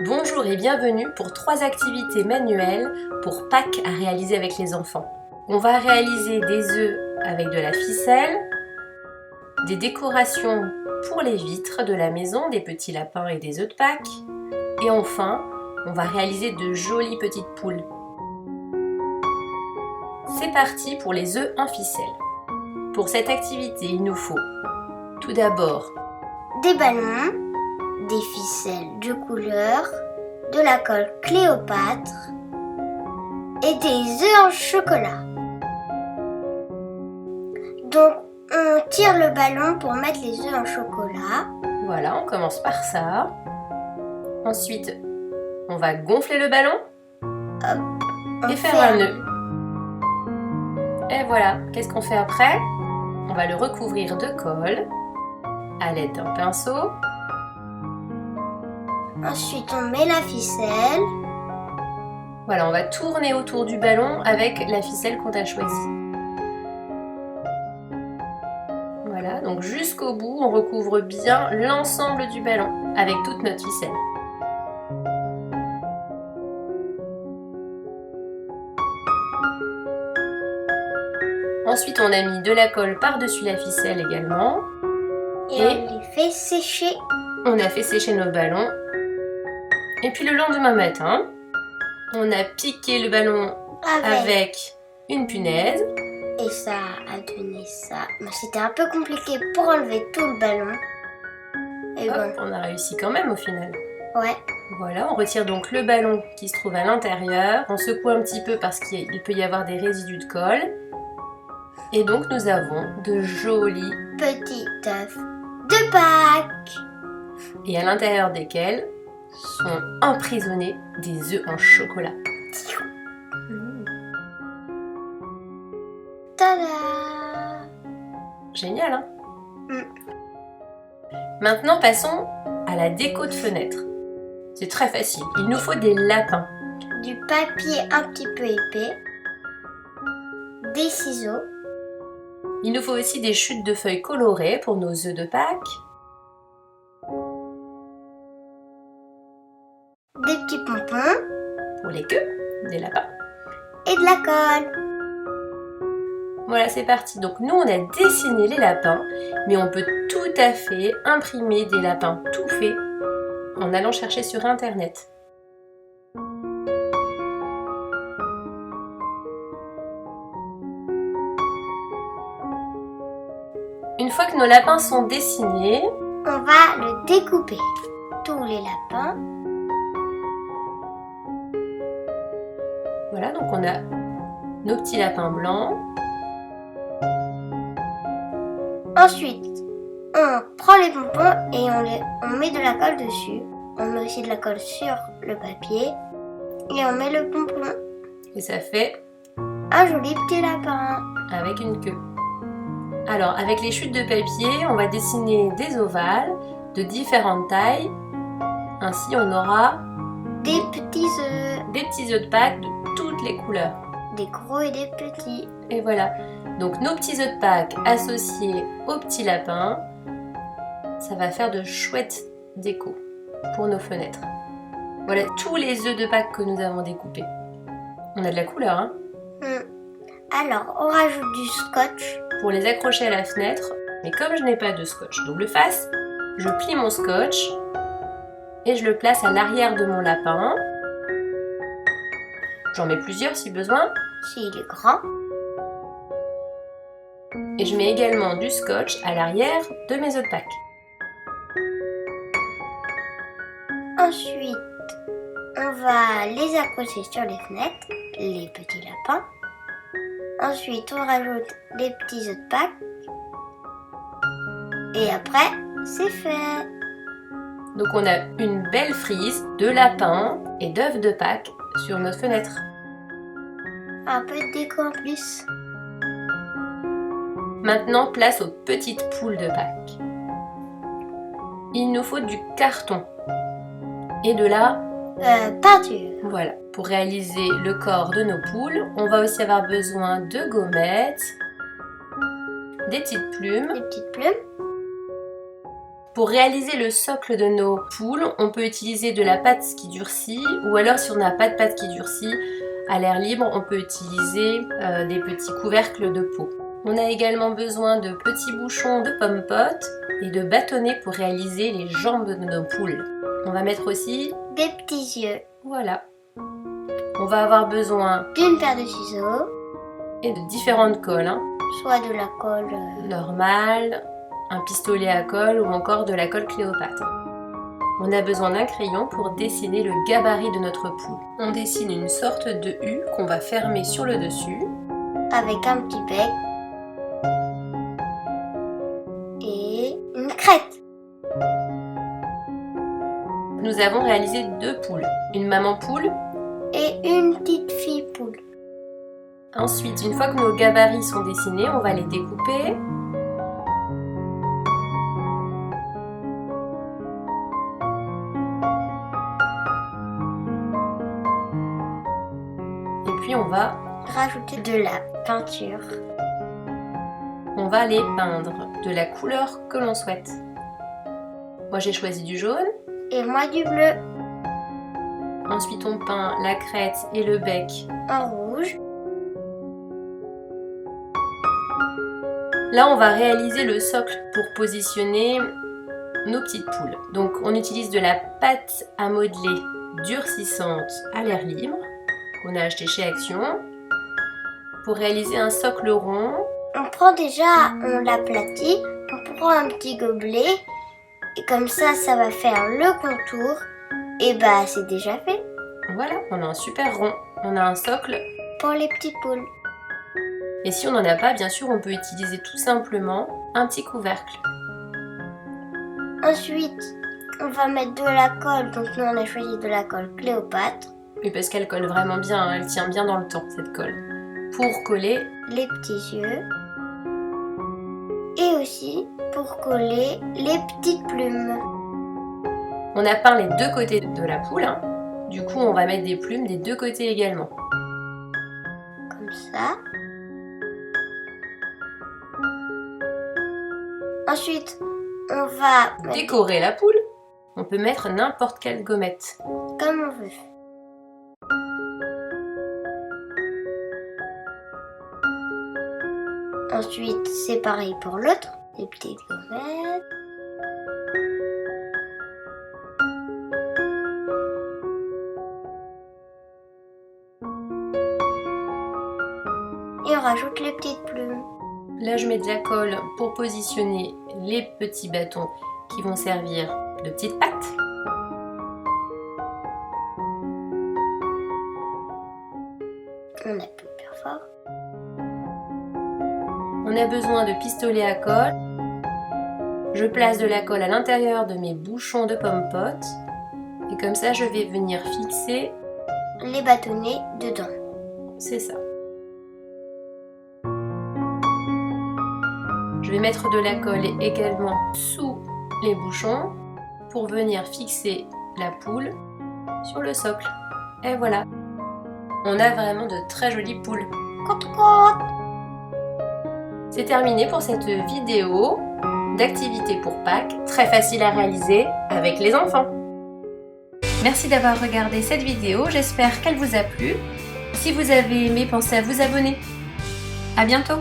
Bonjour et bienvenue pour 3 activités manuelles pour Pâques à réaliser avec les enfants. On va réaliser des œufs avec de la ficelle, des décorations pour les vitres de la maison, des petits lapins et des œufs de Pâques. Et enfin, on va réaliser de jolies petites poules. C'est parti pour les œufs en ficelle. Pour cette activité, il nous faut tout d'abord des ballons, des ficelles de couleur, de la colle Cléopâtre et des œufs en chocolat. Donc on tire le ballon pour mettre les œufs en chocolat. Voilà, on commence par ça. Ensuite, on va gonfler le ballon et faire un nœud. Et voilà, qu'est-ce qu'on fait après? On va le recouvrir de colle à l'aide d'un pinceau. Ensuite, on met la ficelle. Voilà, on va tourner autour du ballon avec la ficelle qu'on a choisie. Voilà, donc jusqu'au bout, on recouvre bien l'ensemble du ballon avec toute notre ficelle. Ensuite, on a mis de la colle par-dessus la ficelle également. Et on les fait sécher. On a fait sécher nos ballons. Et puis le lendemain matin, on a piqué le ballon avec une punaise. Et ça a donné ça. C'était un peu compliqué pour enlever tout le ballon. Et Hop, bon. on a réussi quand même au final. Ouais. Voilà, on retire donc le ballon qui se trouve à l'intérieur. On secoue un petit peu parce qu'il peut y avoir des résidus de colle. Et donc nous avons de jolis petits œufs de Pâques. Et à l'intérieur desquels sont emprisonnés des œufs en chocolat. Tada! Génial, hein? Maintenant, passons à la déco de fenêtre. C'est très facile. Il nous faut des lapins. Du papier un petit peu épais. Des ciseaux. Il nous faut aussi des chutes de feuilles colorées pour nos œufs de Pâques. Des petits pompons. Pour les queues des lapins. Et de la colle. Voilà, c'est parti. Donc nous, on a dessiné les lapins, mais on peut tout à fait imprimer des lapins tout faits en allant chercher sur Internet. Une fois que nos lapins sont dessinés, on va le découper. Tous les lapins. Voilà, donc on a nos petits lapins blancs. Ensuite, on prend les pompons et on met de la colle dessus. On met aussi de la colle sur le papier et on met le pompon. Et ça fait un joli petit lapin. Avec une queue. Alors, avec les chutes de papier, on va dessiner des ovales de différentes tailles. Ainsi, on aura des petits œufs. Des petits œufs de Pâques de toutes les couleurs. Des gros et des petits. Et voilà. Donc, nos petits œufs de Pâques associés aux petits lapins, ça va faire de chouettes décos pour nos fenêtres. Voilà tous les œufs de Pâques que nous avons découpés. On a de la couleur, hein? Alors, on rajoute du scotch. Pour les accrocher à la fenêtre, mais comme je n'ai pas de scotch double face, je plie mon scotch et je le place à l'arrière de mon lapin. J'en mets plusieurs si besoin. S'il est grand. Et je mets également du scotch à l'arrière de mes œufs de Pâques. Ensuite, on va les accrocher sur les fenêtres, les petits lapins. Ensuite, on rajoute les petits œufs de Pâques. Et après, c'est fait. Donc on a une belle frise de lapins et d'œufs de Pâques sur notre fenêtre. Un peu de déco en plus. Maintenant, place aux petites poules de Pâques. Il nous faut du carton et de la peinture. Voilà. Pour réaliser le corps de nos poules, on va aussi avoir besoin de gommettes, des petites plumes, Pour réaliser le socle de nos poules, on peut utiliser de la pâte qui durcit ou alors si on n'a pas de pâte qui durcit, à l'air libre, on peut utiliser des petits couvercles de peau. On a également besoin de petits bouchons de pommes-potes et de bâtonnets pour réaliser les jambes de nos poules. On va mettre aussi des petits yeux. Voilà. On va avoir besoin d'une paire de ciseaux et de différentes colles. Soit de la colle normale, un pistolet à colle ou encore de la colle Cléopâtre. On a besoin d'un crayon pour dessiner le gabarit de notre poule. On dessine une sorte de U qu'on va fermer sur le dessus. Avec un petit bec. Et une crête. Nous avons réalisé 2 poules. Une maman poule et une petite fille poule. Ensuite, une fois que nos gabarits sont dessinés, on va les découper. Et puis on va rajouter de la peinture. On va les peindre de la couleur que l'on souhaite. Moi j'ai choisi du jaune. Et moi du bleu. Ensuite on peint la crête et le bec en rouge. Là on va réaliser le socle pour positionner nos petites poules. Donc on utilise de la pâte à modeler durcissante à l'air libre qu'on a acheté chez Action pour réaliser un socle rond. On prend déjà, on l'aplatit, on prend un petit gobelet et comme ça va faire le contour et bah c'est déjà fait. Voilà, on a un super rond, on a un socle pour les petites poules. Et si on n'en a pas, bien sûr, on peut utiliser tout simplement un petit couvercle. Ensuite, on va mettre de la colle, donc nous on a choisi de la colle Cléopâtre. Oui, parce qu'elle colle vraiment bien, elle tient bien dans le temps, cette colle. Pour coller les petits yeux. Et aussi pour coller les petites plumes. On a peint les 2 côtés de la poule, Du coup, on va mettre des plumes des 2 côtés également. Comme ça. Ensuite, on va décorer la poule. On peut mettre n'importe quelle gommette. Comme on veut. Ensuite, c'est pareil pour l'autre. Des petites gommettes. Et on rajoute les petites plumes. Là, je mets de la colle pour positionner les petits bâtons qui vont servir de petites pattes. On appuie bien fort. On a besoin de pistolets à colle. Je place de la colle à l'intérieur de mes bouchons de pommes-potes. Et comme ça, je vais venir fixer les bâtonnets dedans. C'est ça. Je vais mettre de la colle également sous les bouchons pour venir fixer la poule sur le socle. Et voilà. On a vraiment de très jolies poules. C'est terminé pour cette vidéo d'activité pour Pâques, très facile à réaliser avec les enfants. Merci d'avoir regardé cette vidéo, j'espère qu'elle vous a plu. Si vous avez aimé, pensez à vous abonner. À bientôt!